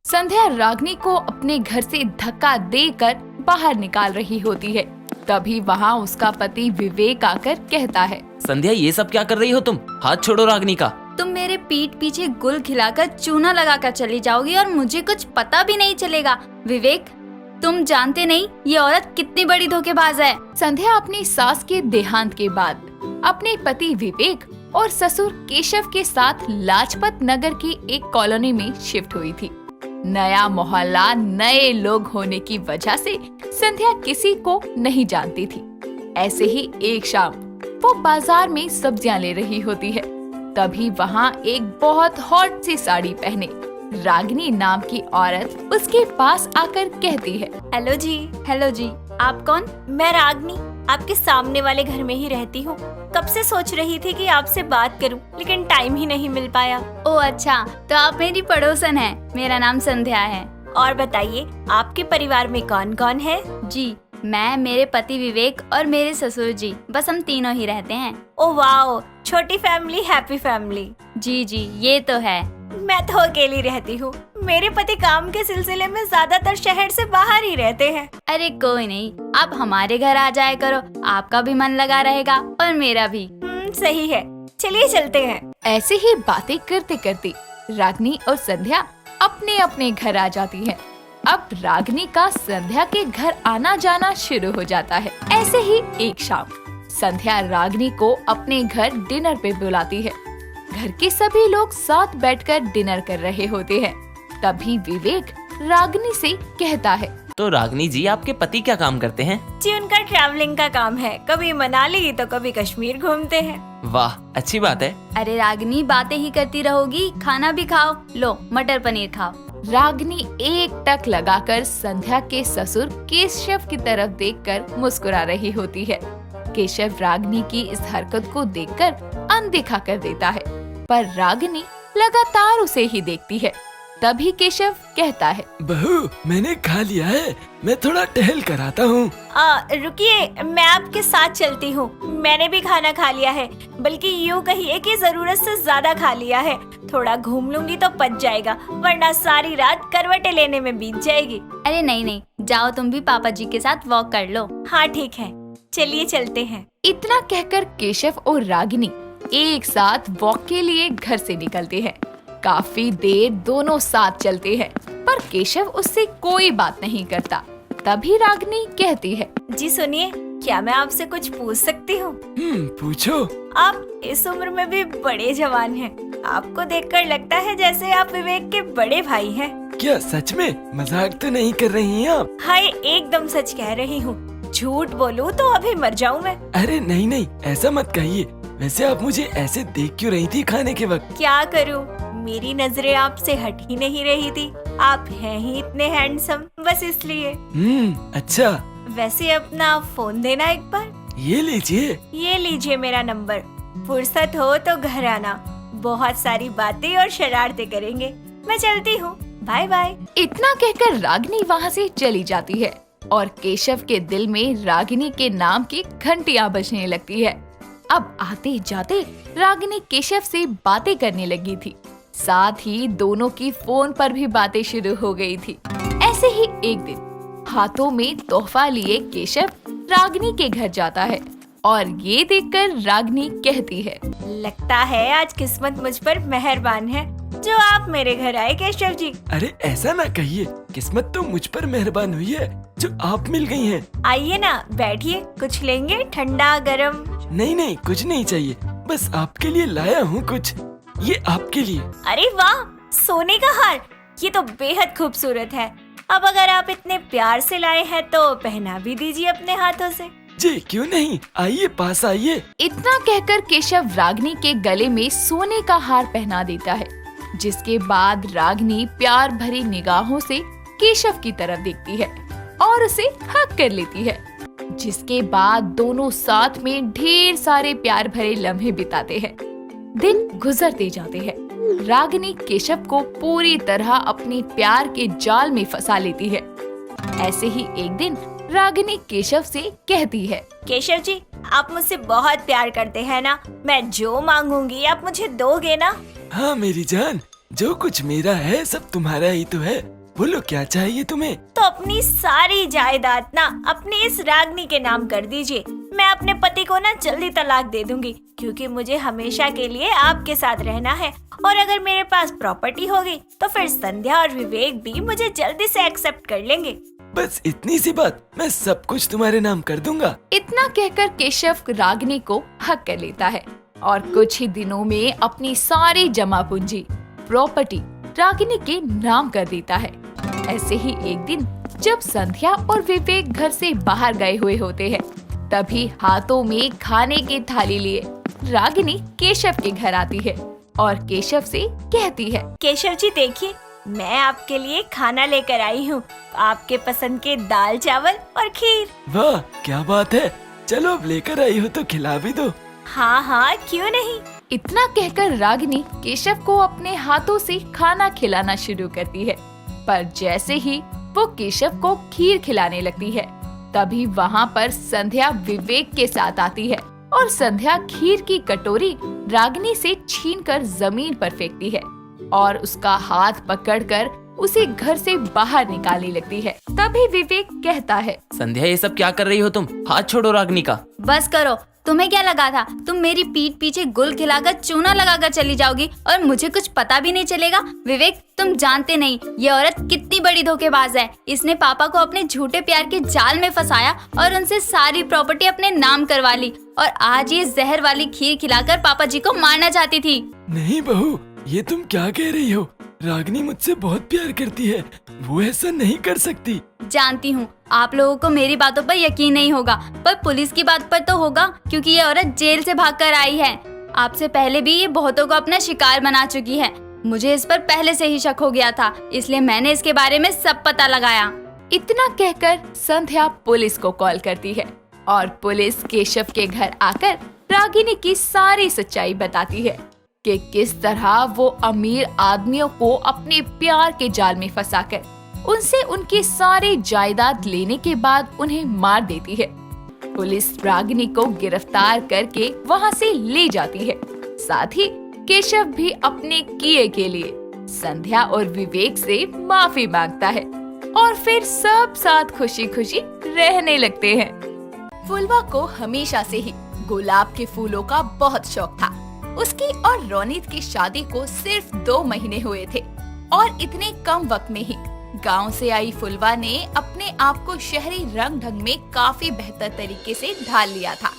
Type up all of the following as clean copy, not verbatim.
संध्या रागिनी को अपने घर से धक्का देकर बाहर निकाल रही होती है। तभी वहाँ उसका पति विवेक आकर कहता है, संध्या ये सब क्या कर रही हो तुम? हाथ छोड़ो रागिनी का। तुम मेरे पीठ पीछे गुल खिलाकर चूना लगाकर चली जाओगी और मुझे कुछ पता भी नहीं चलेगा। विवेक, तुम जानते नहीं ये औरत कितनी बड़ी धोखेबाज है। संध्या अपनी सास के देहांत के बाद अपने पति विवेक और ससुर केशव के साथ लाजपत नगर की एक कॉलोनी में शिफ्ट हुई थी। नया मोहल्ला, नए लोग होने की वजह से संध्या किसी को नहीं जानती थी। ऐसे ही एक शाम वो बाजार में सब्जियां ले रही होती है। तभी वहाँ एक बहुत हॉट सी साड़ी पहने रागिनी नाम की औरत उसके पास आकर कहती है, हेलो जी, आप कौन? मैं रागिनी, आपके सामने वाले घर में ही रहती हूँ। कब से सोच रही थी कि आपसे बात करूं, लेकिन टाइम ही नहीं मिल पाया। ओह अच्छा, तो आप मेरी पड़ोसन हैं। मेरा नाम संध्या है। और बताइए, आपके परिवार में कौन कौन है? जी, मैं, मेरे पति विवेक और मेरे ससुर जी, बस हम तीनों ही रहते हैं। ओह वाओ, छोटी फैमिली, हैप्पी फैमिली। जी, ये तो है। मैं तो अकेली रहती हूँ। मेरे पति काम के सिलसिले में ज्यादातर शहर से बाहर ही रहते हैं। अरे कोई नहीं, आप हमारे घर आ जाया करो, आपका भी मन लगा रहेगा और मेरा भी। सही है, चलिए चलते हैं। ऐसे ही बातें करते करते रागिनी और संध्या अपने अपने घर आ जाती है। अब रागिनी का संध्या के घर आना जाना शुरू हो जाता है। ऐसे ही एक शाम संध्या रागिनी को अपने घर डिनर पे बुलाती है। घर के सभी लोग साथ बैठकर डिनर कर रहे होते हैं। तभी विवेक रागिनी से कहता है, तो रागिनी जी, आपके पति क्या काम करते हैं? जी, उनका ट्रैवलिंग का काम है। कभी मनाली तो कभी कश्मीर घूमते हैं। वाह, अच्छी बात है। अरे रागिनी, बातें ही करती रहोगी, खाना भी खाओ। लो, मटर पनीर खाओ। रागिनी एक टक लगाकर संध्या के ससुर केशव की तरफ देखकर मुस्कुरा रही होती है। केशव रागिनी की इस हरकत को देखकर अनदेखा कर देता है, पर रागिनी लगातार उसे ही देखती है। तभी केशव कहता है, बहू, मैंने खा लिया है, मैं थोड़ा टहल कर आता हूँ। रुकिए, मैं आपके साथ चलती हूँ। मैंने भी खाना खा लिया है, बल्कि यूँ कहिए कि जरूरत से ज्यादा खा लिया है। थोड़ा घूम लूंगी तो पच जाएगा, वरना सारी रात करवटें लेने में बीत जाएगी। अरे नहीं, जाओ तुम भी पापा जी के साथ वॉक कर लो। हाँ ठीक है, चलिए चलते हैं। इतना कहकर केशव और रागिनी एक साथ वॉक के लिए घर से निकलते हैं। काफी देर दोनों साथ चलते हैं, पर केशव उससे कोई बात नहीं करता। तभी रागिनी कहती है, जी सुनिए, क्या मैं आपसे कुछ पूछ सकती हूँ? पूछो। आप इस उम्र में भी बड़े जवान हैं। आपको देखकर लगता है जैसे आप विवेक के बड़े भाई हैं। क्या सच में? मजाक तो नहीं कर रही हैं आप? हाय, एकदम सच कह रही हूँ। झूठ बोलूं तो अभी मर जाऊं मैं। अरे नहीं, ऐसा मत कहिए। वैसे आप मुझे ऐसे देख क्यों रही थी खाने के वक्त? क्या करूं, मेरी नजरें आपसे हट ही नहीं रही थी। आप हैं ही इतने हैंडसम, बस इसलिए। अच्छा। वैसे अपना फोन देना एक बार। ये लीजिए मेरा नंबर। फुर्सत हो तो घर आना, बहुत सारी बातें और शरारतें करेंगे। मैं चलती हूँ, बाय बाय। इतना कहकर रागिनी वहाँ से चली जाती है और केशव के दिल में रागिनी के नाम की घंटियां बजने लगती है। अब आते जाते रागिनी केशव से बातें करने लगी थी, साथ ही दोनों की फोन पर भी बातें शुरू हो गई थी। ऐसे ही एक दिन हाथों में तोहफा लिए केशव रागिनी के घर जाता है और ये देखकर रागिनी कहती है, लगता है आज किस्मत मुझ पर मेहरबान है जो आप मेरे घर आए केशव जी। अरे ऐसा ना कहिए, किस्मत तो मुझ पर मेहरबान हुई है जो आप मिल गई हैं। आइए ना, बैठिए, कुछ लेंगे? ठंडा गरम? नहीं, कुछ नहीं चाहिए, बस आपके लिए लाया हूँ कुछ। ये आपके लिए। अरे वाह, सोने का हार, ये तो बेहद खूबसूरत है। अब अगर आप इतने प्यार से लाए हैं तो पहना भी दीजिए अपने हाथों से। जी क्यों नहीं, आइए पास आइए। इतना कहकर केशव रागिनी के गले में सोने का हार पहना देता है, जिसके बाद रागिनी प्यार भरी निगाहों से केशव की तरफ देखती है और उसे हक कर लेती है, जिसके बाद दोनों साथ में ढेर सारे प्यार भरे लम्हे बिताते हैं। दिन गुजरते जाते हैं। रागिनी केशव को पूरी तरह अपने प्यार के जाल में फंसा लेती है। ऐसे ही एक दिन रागिनी केशव से कहती है, केशव जी, आप मुझसे बहुत प्यार करते हैं ना? मैं जो मांगूंगी आप मुझे दोगे ना? हाँ मेरी जान, जो कुछ मेरा है सब तुम्हारा ही तो है। बोलो क्या चाहिए तुम्हें? तो अपनी सारी जायदाद ना अपने इस रागनी के नाम कर दीजिए। मैं अपने पति को ना जल्दी तलाक दे दूंगी, क्योंकि मुझे हमेशा के लिए आपके साथ रहना है। और अगर मेरे पास प्रॉपर्टी होगी तो फिर संध्या और विवेक भी मुझे जल्दी से एक्सेप्ट कर लेंगे। बस इतनी सी बात, मैं सब कुछ तुम्हारे नाम कर दूंगा। इतना कहकर केशव रागिनी को हक कर लेता है और कुछ ही दिनों में अपनी सारी जमा पूंजी प्रॉपर्टी रागिनी के नाम कर देता है। ऐसे ही एक दिन जब संध्या और विवेक घर से बाहर गए हुए होते हैं, तभी हाथों में खाने की थाली लिए रागिनी केशव के घर आती है और केशव से कहती है, केशव जी देखिए, मैं आपके लिए खाना लेकर आई हूँ, आपके पसंद के दाल चावल और खीर। वाह क्या बात है, चलो अब लेकर आई हो तो खिला भी दो। हाँ हाँ क्यों नहीं। इतना कहकर रागिनी केशव को अपने हाथों से खाना खिलाना शुरू करती है। पर जैसे ही वो केशव को खीर खिलाने लगती है, तभी वहाँ पर संध्या विवेक के साथ आती है और संध्या खीर की कटोरी रागिनी से छीनकर जमीन पर फेंकती है और उसका हाथ पकड़कर उसे घर से बाहर निकालने लगती है। तभी विवेक कहता है, संध्या ये सब क्या कर रही हो तुम? हाथ छोड़ो रागनी का। बस करो, तुम्हें क्या लगा था तुम मेरी पीठ पीछे गुल खिलाकर चूना लगाकर चली जाओगी और मुझे कुछ पता भी नहीं चलेगा। विवेक तुम जानते नहीं ये औरत कितनी बड़ी धोखेबाज है। इसने पापा को अपने झूठे प्यार के जाल में फंसाया और उनसे सारी प्रॉपर्टी अपने नाम करवा ली और आज ये जहर वाली खीर खिलाकर पापा जी को मारना चाहती थी। नहीं बहू, ये तुम क्या कह रही हो? रागिनी मुझसे बहुत प्यार करती है, वो ऐसा नहीं कर सकती। जानती हूँ आप लोगों को मेरी बातों पर यकीन नहीं होगा, पर पुलिस की बात पर तो होगा, क्योंकि ये औरत जेल से भागकर आई है। आपसे पहले भी ये बहुतों को अपना शिकार बना चुकी है। मुझे इस पर पहले से ही शक हो गया था, इसलिए मैंने इसके बारे में सब पता लगाया। इतना कहकर संध्या पुलिस को कॉल करती है और पुलिस केशव के घर आकर रागिनी की सारी सच्चाई बताती है कि किस तरह वो अमीर आदमियों को अपने प्यार के जाल में फंसाकर उनसे उनकी सारी जायदाद लेने के बाद उन्हें मार देती है। पुलिस रागिनी को गिरफ्तार करके वहां से ले जाती है। साथ ही केशव भी अपने किए के लिए संध्या और विवेक से माफी मांगता है और फिर सब साथ खुशी खुशी रहने लगते हैं। फुलवा को हमेशा से ही गुलाब के फूलों का बहुत शौक था। उसकी और रोनित की शादी को सिर्फ 2 महीने हुए थे और इतने कम वक्त में ही गांव से आई फुलवा ने अपने आप को शहरी रंग ढंग में काफी बेहतर तरीके से ढाल लिया था।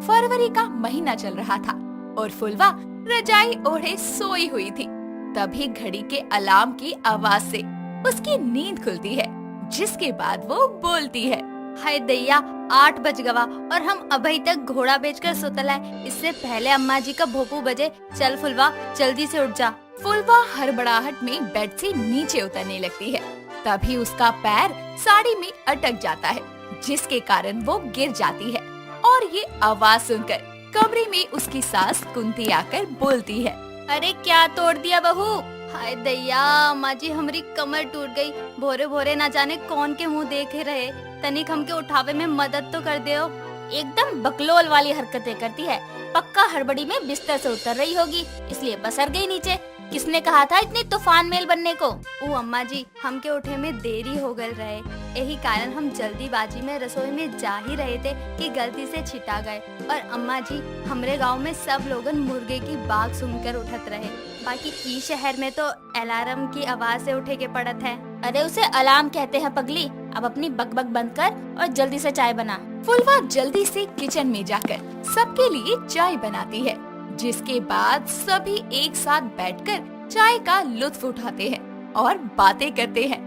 फरवरी का महीना चल रहा था और फुलवा रजाई ओढ़े सोई हुई थी। तभी घड़ी के अलार्म की आवाज से उसकी नींद खुलती है, जिसके बाद वो बोलती है, हाय दैया 8 बज गवा और हम अभी तक घोड़ा बेचकर सुतल है। इससे पहले अम्मा जी का भोपू बजे। चल फुलवा जल्दी से उठ जा। फुलवा हड़बड़ाहट में बेड से नीचे उतरने लगती है। तभी उसका पैर साड़ी में अटक जाता है, जिसके कारण वो गिर जाती है और ये आवाज सुनकर कमरे में उसकी सास कुंती आकर बोलती है, अरे क्या तोड़ दिया बहू? हाय दैया अम्मा जी हमारी कमर टूट गई। भोरे भोरे ना जाने कौन के मुंह देखे रहे, तनिक हमके उठावे में मदद तो कर दो। एकदम बकलोल वाली हरकतें करती है। पक्का हड़बड़ी में बिस्तर से उतर रही होगी, इसलिए बसर गई नीचे। किसने कहा था इतनी तूफान मेल बनने को? ओ अम्मा जी हमके उठे में देरी हो गल रहे, यही कारण हम जल्दीबाजी में रसोई में जा ही रहे थे कि गलती से छिटा गए। और अम्मा जी हमरे गांव में सब लोगन मुर्गे की बाग सुनकर उठत रहे, बाकी ई शहर में तो अलार्म की आवाज से उठे के पड़त है। अरे उसे अलार्म कहते हैं पगली। अब अपनी बकबक बंद कर और जल्दी से चाय बना। फुलवा जल्दी से किचन में जाकर सबके लिए चाय बनाती है, जिसके बाद सभी एक साथ बैठकर चाय का लुत्फ उठाते हैं और बातें करते हैं।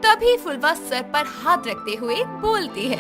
तभी फुलवा सर पर हाथ रखते हुए बोलती है,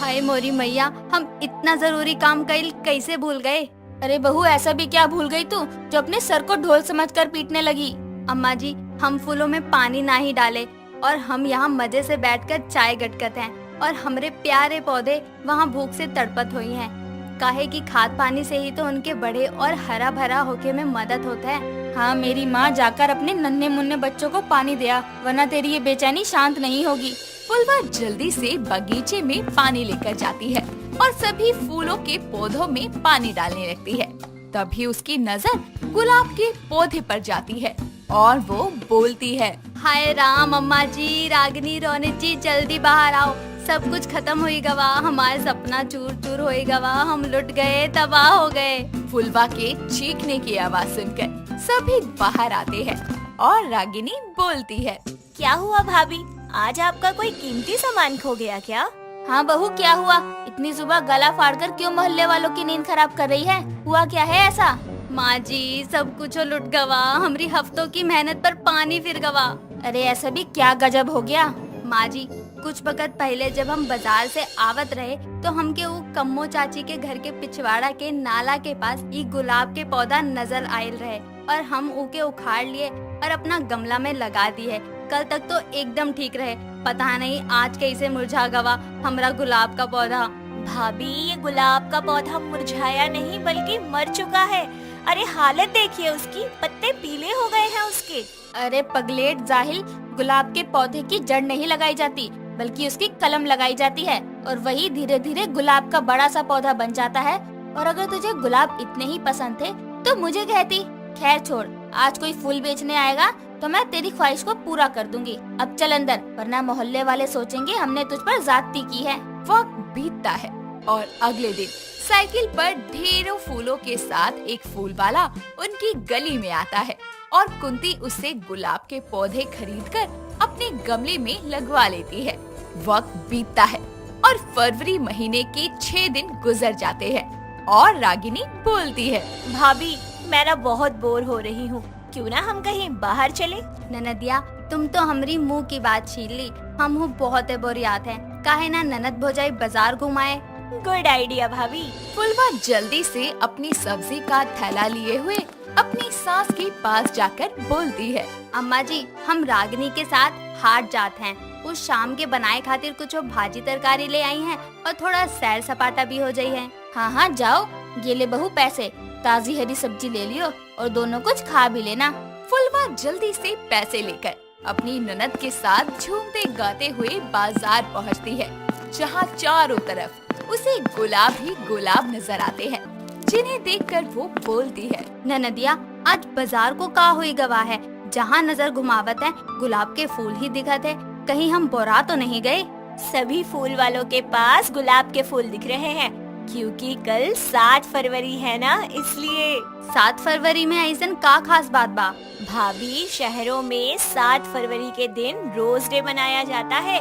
हाय मोरी मैया हम इतना जरूरी काम कैसे भूल गए? अरे बहू ऐसा भी क्या भूल गई तू जो अपने सर को ढोल समझकर पीटने लगी? अम्मा जी हम फूलों में पानी ना ही डाले और हम यहाँ मजे से बैठकर चाय गटकत हैं और हमरे प्यारे पौधे वहाँ भूख से तड़पत हुई हैं। काहे कि खाद पानी से ही तो उनके बड़े और हरा भरा होके में मदद होता है। हाँ मेरी माँ जाकर अपने नन्हे मुन्ने बच्चों को पानी दिया, वरना तेरी ये बेचैनी शांत नहीं होगी। फुलवा जल्दी से बगीचे में पानी लेकर जाती है और सभी फूलों के पौधों में पानी डालने लगती है। तभी उसकी नजर गुलाब के पौधे पर जाती है और वो बोलती है, हाय राम, अम्मा जी, रागिनी, रोनित जी, जल्दी बाहर आओ। सब कुछ खत्म हुई गवा, हमारे सपना चूर चूर हुई गवा, हम लुट गए, तबाह हो गए। फुलवा के चीखने की आवाज सुनकर सभी बाहर आते हैं और रागिनी बोलती है, क्या हुआ भाभी, आज आपका कोई कीमती सामान खो गया क्या? हाँ बहू, क्या हुआ? इतनी सुबह गला फाड़कर क्यों मोहल्ले वालों की नींद खराब कर रही है? हुआ क्या है ऐसा? माँ जी, सब कुछ लुट गवा, हमारी हफ्तों की मेहनत पर पानी फिर गवा। अरे ऐसा भी क्या गजब हो गया? माँ जी, कुछ वक्त पहले जब हम बाजार से आवत रहे तो हमके वो कम्मो चाची के घर के पिछवाड़ा के नाला के पास ये गुलाब के पौधा नजर आयल रहे और हम उके उखाड़ लिए और अपना गमला में लगा दिए। कल तक तो एकदम ठीक रहे, पता नहीं आज कैसे मुरझा गवा हमारा गुलाब का पौधा। भाभी, ये गुलाब का पौधा मुरझाया नहीं बल्कि मर चुका है। अरे हालत देखिए उसकी, पत्ते पीले हो गए हैं उसके। अरे पगलेट जाहिल, गुलाब के पौधे की जड़ नहीं लगाई जाती बल्कि उसकी कलम लगाई जाती है और वही धीरे धीरे गुलाब का बड़ा सा पौधा बन जाता है। और अगर तुझे गुलाब इतने ही पसंद थे तो मुझे कहती। खैर छोड़, आज कोई फूल बेचने आएगा तो मैं तेरी ख्वाहिश को पूरा कर दूंगी। अब चल अंदर, वरना मोहल्ले वाले सोचेंगे हमने तुझ पर ज्यादती की है। वक्त बीतता है और अगले दिन साइकिल पर ढेरों फूलों के साथ एक फूल वाला उनकी गली में आता है और कुंती उससे गुलाब के पौधे खरीदकर अपने गमले में लगवा लेती है। वक्त बीतता है और फरवरी महीने के 6 दिन गुजर जाते हैं और रागिनी बोलती है, भाभी, मैं ना बहुत बोर हो रही हूँ, क्यों ना हम कहीं बाहर चले? ननदिया, तुम तो हमारी मुंह की बात छीन ली। हम बहुत बोरियात हैं, काहे ना ननद भौजाई बाजार घुमाए। गुड आइडिया भाभी। फुलवा जल्दी से अपनी सब्जी का थैला लिए हुए अपनी सास के पास जाकर बोलती है, अम्मा जी, हम रागिनी के साथ हाट जाते हैं। उस शाम के बनाए खातिर कुछ भाजी तरकारी ले आई हैं और थोड़ा सैर सपाटा भी हो जाई है। हाँ हाँ जाओ, ये ले बहू पैसे, ताजी हरी सब्जी ले लियो और दोनों कुछ खा भी लेना। फुलवा जल्दी से पैसे लेकर अपनी ननद के साथ झूमते गाते हुए बाजार पहुंचती है, जहां चारों तरफ उसे गुलाब ही गुलाब नजर आते हैं, जिन्हें देखकर वो बोलती है, ननदिया, आज बाजार को का हुई गवा है, जहाँ नजर घुमावत है गुलाब के फूल ही दिखत है, कहीं हम बोरा तो नहीं गए? सभी फूल वालों के पास गुलाब के फूल दिख रहे हैं, क्योंकि कल 7 फरवरी है ना, इसलिए। 7 फरवरी में ऐसन का खास बात बा? भाभी, शहरों में 7 फरवरी के दिन रोज डे मनाया जाता है।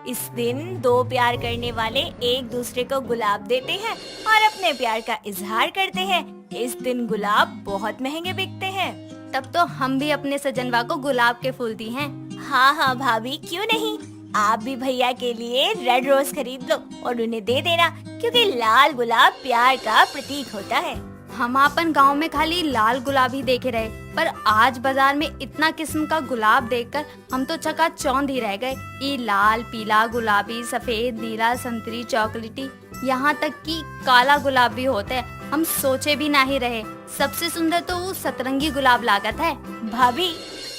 इस दिन दो प्यार करने वाले एक दूसरे को गुलाब देते हैं और अपने प्यार का इजहार करते हैं। इस दिन गुलाब बहुत महंगे बिकते हैं। तब तो हम भी अपने सजनवा को गुलाब के फूल दी हैं। हाँ हाँ भाभी, क्यों नहीं, आप भी भैया के लिए रेड रोज खरीद लो और उन्हें दे देना, क्योंकि लाल गुलाब प्यार का प्रतीक होता है। हम अपन गांव में खाली लाल गुलाब ही देखे रहे, पर आज बाजार में इतना किस्म का गुलाब देखकर हम तो चकाचौंध ही रह गए। ये लाल, पीला, गुलाबी, सफेद, नीला, संतरी, चॉकलेटी, यहाँ तक कि काला गुलाब भी होते हैं, हम सोचे भी नहीं रहे। सबसे सुंदर तो वो सतरंगी गुलाब लागत है। भाभी,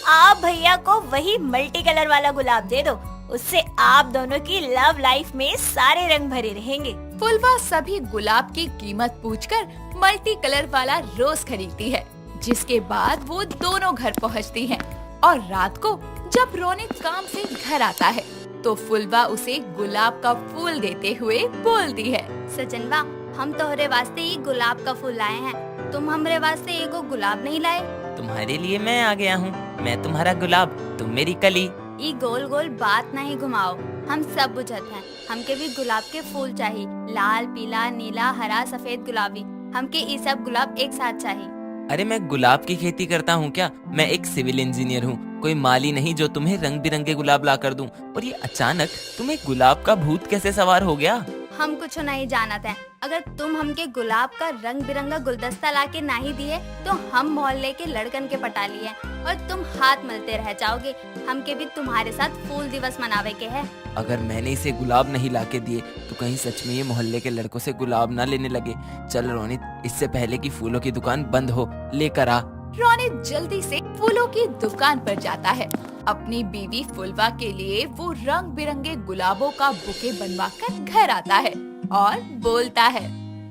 आप भैया को वही मल्टी कलर वाला गुलाब दे दो, उससे आप दोनों की लव लाइफ में सारे रंग भरे रहेंगे। फुलवा सभी गुलाब की कीमत पूछकर मल्टी कलर वाला रोज खरीदती है, जिसके बाद वो दोनों घर पहुंचती हैं और रात को जब रोनित काम से घर आता है तो फुलवा उसे गुलाब का फूल देते हुए बोलती है, सजनवा, हम तोहरे वास्ते ही गुलाब का फूल लाए हैं, तुम हमरे वास्ते एगो गुलाब नहीं लाए? तुम्हारे लिए मैं आ गया हूँ, मैं तुम्हारा गुलाब, तुम मेरी कली। ये गोल गोल बात नहीं घुमाओ, हम सब बुझत हैं, हमके भी गुलाब के फूल चाहिए, लाल, पीला, नीला, हरा, सफेद, गुलाबी, हमके ये सब गुलाब एक साथ चाहिए। अरे मैं गुलाब की खेती करता हूँ क्या? मैं एक सिविल इंजीनियर हूँ, कोई माली नहीं जो तुम्हें रंग बिरंगे गुलाब ला कर दूं। और ये अचानक तुम्हें गुलाब का भूत कैसे सवार हो गया? हम कुछ नहीं जानते हैं, अगर तुम हमके गुलाब का रंग बिरंगा गुलदस्ता लाके नहीं दिए तो हम मोहल्ले के लड़कन के पटा लिए और तुम हाथ मलते रह जाओगे। हमके भी तुम्हारे साथ फूल दिवस मनावे के है। अगर मैंने इसे गुलाब नहीं लाके दिए तो कहीं सच में ये मोहल्ले के लड़कों से गुलाब ना लेने लगे। चल रोनित, इससे पहले कि फूलों की दुकान बंद हो, लेकर आ। रोनित जल्दी से फूलों की दुकान पर जाता है। अपनी बीवी फुलवा के लिए वो रंग बिरंगे गुलाबों का बुके बनवाकर घर आता है और बोलता है,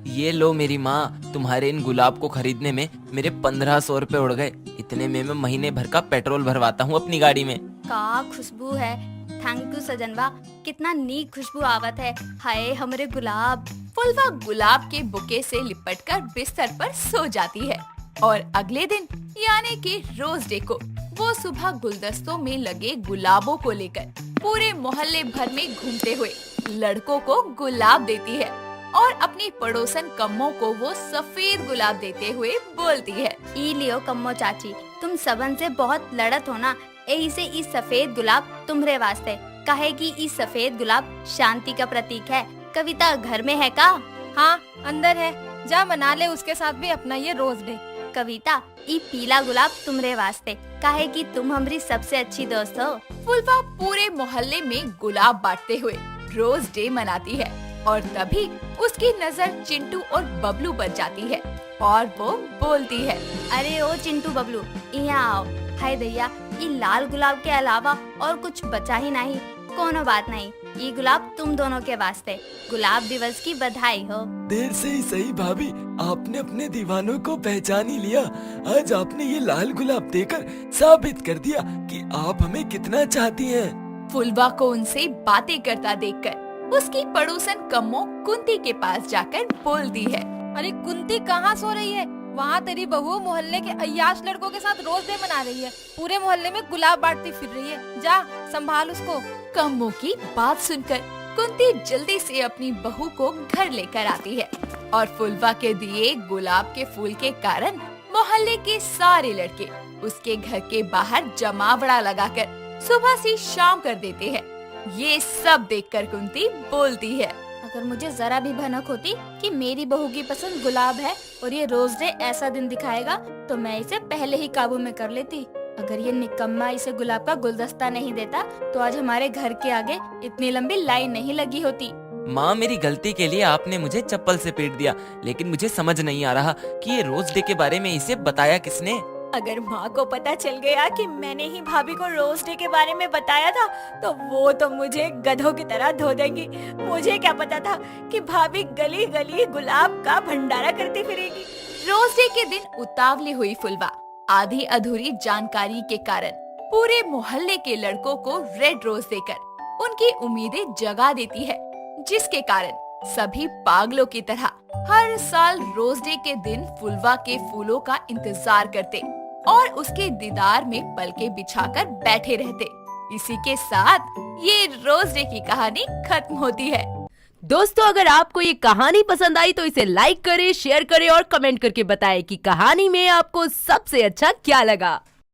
ये लो मेरी माँ, तुम्हारे इन गुलाब को खरीदने में मेरे 1500 रुपए उड़ गए। इतने में मैं महीने भर का पेट्रोल भरवाता हूँ अपनी गाड़ी में। का खुशबू है। थैंक यू सजनवा, कितना नीक खुशबू आवत है। हाय हमरे गुलाब। फुलवा गुलाब के बुके से लिपटकर बिस्तर पर सो जाती है और अगले दिन यानी कि रोज डे को वो सुबह गुलदस्तों में लगे गुलाबों को लेकर पूरे मोहल्ले भर में घूमते हुए लड़कों को गुलाब देती है और अपनी पड़ोसन कम्मो को वो सफेद गुलाब देते हुए बोलती है, ई लियो कम्मो चाची, तुम सबन से बहुत लड़त हो ना, यही से ई सफेद गुलाब तुम्हरे वास्ते। कहे कि ई सफेद गुलाब शांति का प्रतीक है। कविता घर में है का? हाँ अंदर है, जा मना ले उसके साथ भी अपना ये रोज डे। कविता, ई पीला गुलाब तुम्हरे वास्ते, काहे कि तुम हमारी सबसे अच्छी दोस्त हो। फुलवा पूरे मोहल्ले में गुलाब बांटते हुए रोज डे मनाती है और तभी उसकी नजर चिंटू और बबलू पर जाती है और वो बोलती है, अरे ओ चिंटू बबलू, यहाँ आओ। हाय दैया, ये लाल गुलाब के अलावा और कुछ बचा ही नहीं। कोनो बात नहीं, ये गुलाब तुम दोनों के वास्ते। गुलाब दिवस की बधाई हो। देर से ही सही भाभी, आपने अपने दीवानों को पहचान ही लिया। आज आपने ये लाल गुलाब देकर साबित कर दिया कि आप हमें कितना चाहती हैं। फुलवा को उनसे बातें करता देखकर उसकी पड़ोसन कम्मो कुंती के पास जाकर बोलती है, अरे कुंती कहाँ सो रही है? वहाँ तेरी बहू मोहल्ले के अय्याश लड़कों के साथ रोज डे मना रही है। पूरे मोहल्ले में गुलाब बांटती फिर रही है। जा संभाल उसको। कम्मो की बात सुनकर कुंती जल्दी से अपनी बहू को घर लेकर आती है और फुलवा के दिए गुलाब के फूल के कारण मोहल्ले के सारे लड़के उसके घर के बाहर जमावड़ा लगाकर सुबह से शाम कर देते हैं। ये सब देखकर कुंती बोलती है, अगर मुझे जरा भी भनक होती कि मेरी बहू की पसंद गुलाब है और ये रोज डे ऐसा दिन दिखाएगा तो मैं इसे पहले ही काबू में कर लेती। अगर ये निकम्मा इसे गुलाब का गुलदस्ता नहीं देता तो आज हमारे घर के आगे इतनी लंबी लाइन नहीं लगी होती। माँ, मेरी गलती के लिए आपने मुझे चप्पल से पीट दिया, लेकिन मुझे समझ नहीं आ रहा कि ये रोज डे के बारे में इसे बताया किसने। अगर माँ को पता चल गया कि मैंने ही भाभी को रोज डे के बारे में बताया था तो वो तो मुझे गधों की तरह धो देंगी। मुझे क्या पता था कि भाभी गली गली गुलाब का भंडारा करती फिरेगी। रोज डे के दिन उतावली हुई फुलवा आधी अधूरी जानकारी के कारण पूरे मोहल्ले के लड़कों को रेड रोज देकर उनकी उम्मीदें जगा देती है, जिसके कारण सभी पागलों की तरह हर साल रोज डे के दिन फुलवा के फूलों का इंतजार करते और उसके दीदार में पलके बिछाकर बैठे रहते। इसी के साथ ये रोज डे की कहानी खत्म होती है। दोस्तों, अगर आपको ये कहानी पसंद आई तो इसे लाइक करें, शेयर करें और कमेंट करके बताएं कि कहानी में आपको सबसे अच्छा क्या लगा।